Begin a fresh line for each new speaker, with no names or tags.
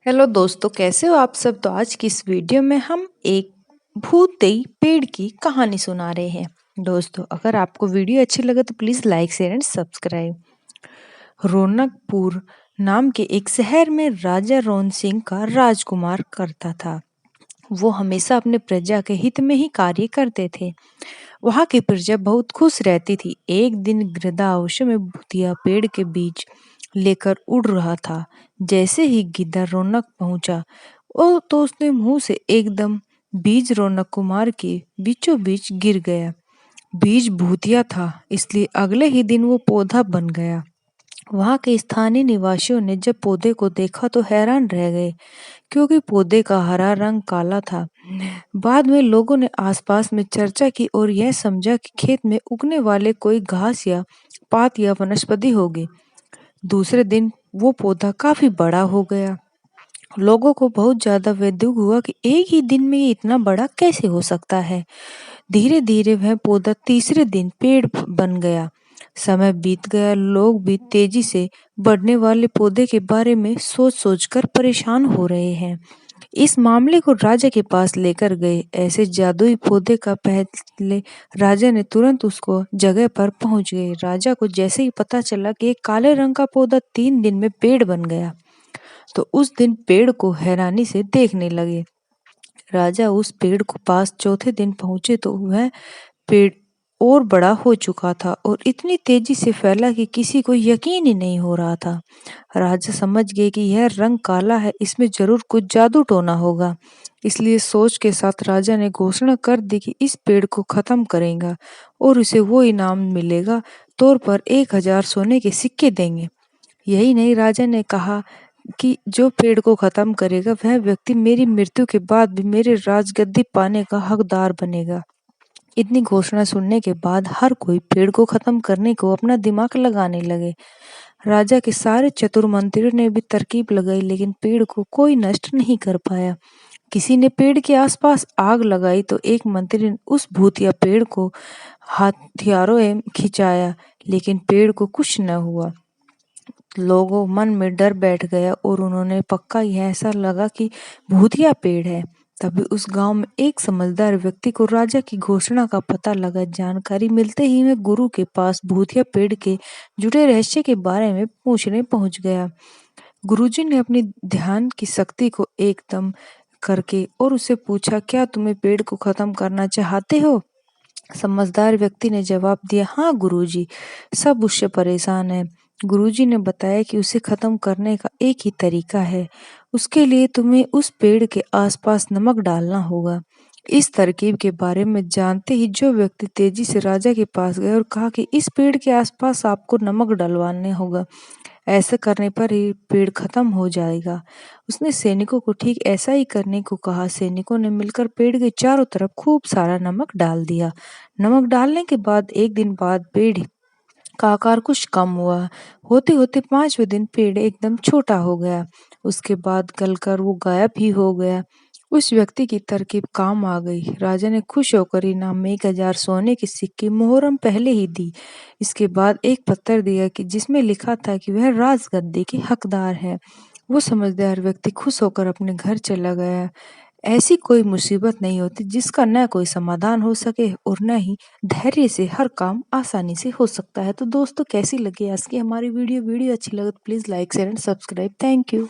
Hello दोस्तों, कैसे हो आप सब। तो आज की इस वीडियो में हम एक भूतेई पेड़ की कहानी सुना रहे हैं। दोस्तों, अगर आपको वीडियो अच्छी लगे तो please like share and subscribe. Raunakpur नाम के एक शहर में राजा रोन सिंह का राजकुमार करता था। वो हमेशा अपने प्रजा के हित में ही कार्य करते थे। वहाँ की प्रजा बहुत खुश रहती थी। एक दिन गिरदावश में भूतिया पेड़ के बीच लेकर उड़ रहा था। जैसे ही गिद्ध रौनक पहुंचा ओ तो उसने मुंह से एकदम बीज रौनक कुमार के बीचों बीच गिर गया। बीज भूतिया था, इसलिए अगले ही दिन वो पौधा बन गया। वहाँ के स्थानीय निवासियों ने जब पौधे को देखा तो हैरान रह गए, क्योंकि पौधे का हरा रंग काला था। बाद में लोगों ने आसपास में चर्चा की और यह समझा कि खेत में उगने वाले कोई घास या पात या वनस्पति होगी। दूसरे दिन वो पौधा काफी बड़ा हो गया। लोगों को बहुत ज्यादा विद्युत हुआ कि एक ही दिन में ये इतना बड़ा कैसे हो सकता है। धीरे धीरे वह पौधा तीसरे दिन पेड़ बन गया। समय बीत गया, लोग भी तेजी से बढ़ने वाले पौधे के बारे में सोच सोचकर परेशान हो रहे हैं। इस मामले को राजा के पास लेकर गए। ऐसे जादुई पौधे का पहले राजा ने तुरंत उसको जगह पर पहुंच गए। राजा को जैसे ही पता चला कि एक काले रंग का पौधा 3 दिन में पेड़ बन गया, तो उस दिन पेड़ को हैरानी से देखने लगे। राजा उस पेड़ को पास चौथे दिन पहुंचे तो वह पेड़ और बड़ा हो चुका था और इतनी तेजी से फैला कि किसी को यकीन ही नहीं हो रहा था। राजा समझ गए कि यह रंग काला है, इसमें जरूर कुछ जादू टोना होगा। इसलिए सोच के साथ राजा ने घोषणा कर दी कि इस पेड़ को खत्म करेगा और उसे वो इनाम मिलेगा, तौर पर 1000 सोने के सिक्के देंगे। यही नहीं, राजा ने कहा कि जो पेड़ को खत्म करेगा वह व्यक्ति मेरी मृत्यु के बाद भी मेरे राजगद्दी पाने का हकदार बनेगा। इतनी घोषणा सुनने के बाद हर कोई पेड़ को खत्म करने को अपना दिमाग लगाने लगे। राजा के सारे चतुर मंत्रियों ने भी तरकीब लगाई, लेकिन पेड़ को कोई नष्ट नहीं कर पाया। किसी ने पेड़ के आसपास आग लगाई तो एक मंत्री ने उस भूतिया पेड़ को हथियारों से खिंचाया, लेकिन पेड़ को कुछ न हुआ। लोगों मन में डर बैठ गया और उन्होंने पक्का यह ऐसा लगा कि भूतिया पेड़ है। तभी उस गांव में एक समझदार व्यक्ति को राजा की घोषणा का पता लगा। जानकारी मिलते ही वह गुरु के पास भूतिया पेड़ के जुड़े रहस्य के बारे में पूछने पहुंच गया। गुरुजी ने अपनी ध्यान की शक्ति को एकदम करके और उससे पूछा, क्या तुम्हें पेड़ को खत्म करना चाहते हो। समझदार व्यक्ति ने जवाब दिया, हाँ गुरुजी, सब उससे परेशान है। गुरुजी ने बताया कि उसे खत्म करने का एक ही तरीका है। उसके लिए तुम्हें उस पेड़ के आसपास नमक डालना होगा। इस तरकीब के बारे में जानते ही जो व्यक्ति तेजी से राजा के पास गया और कहा कि इस पेड़ के आसपास आपको नमक डलवाना होगा, ऐसा करने पर ही पेड़ खत्म हो जाएगा। उसने सैनिकों को ठीक ऐसा ही करने को कहा। सैनिकों ने मिलकर पेड़ के चारों तरफ खूब सारा नमक डाल दिया। नमक डालने के बाद एक दिन बाद पेड़ का आकार कुछ कम हुआ। होते होते 5वें दिन पेड़ एकदम छोटा हो गया। उसके बाद गलकर वो गायब ही हो गया। उस व्यक्ति की तरकीब काम आ गई। राजा ने खुश होकर इनाम में 1000 सोने के सिक्के मुहर्रम पहले ही दी। इसके बाद एक पत्र दिया कि जिसमें लिखा था कि वह राजगद्दी के हकदार है। वो समझदार व्यक्ति खुश होकर अपने घर चला गया। ऐसी कोई मुसीबत नहीं होती जिसका न कोई समाधान हो सके और न ही धैर्य से हर काम आसानी से हो सकता है। तो दोस्तों, कैसी लगी आज की हमारी वीडियो अच्छी लगे तो please like share and subscribe. Thank you.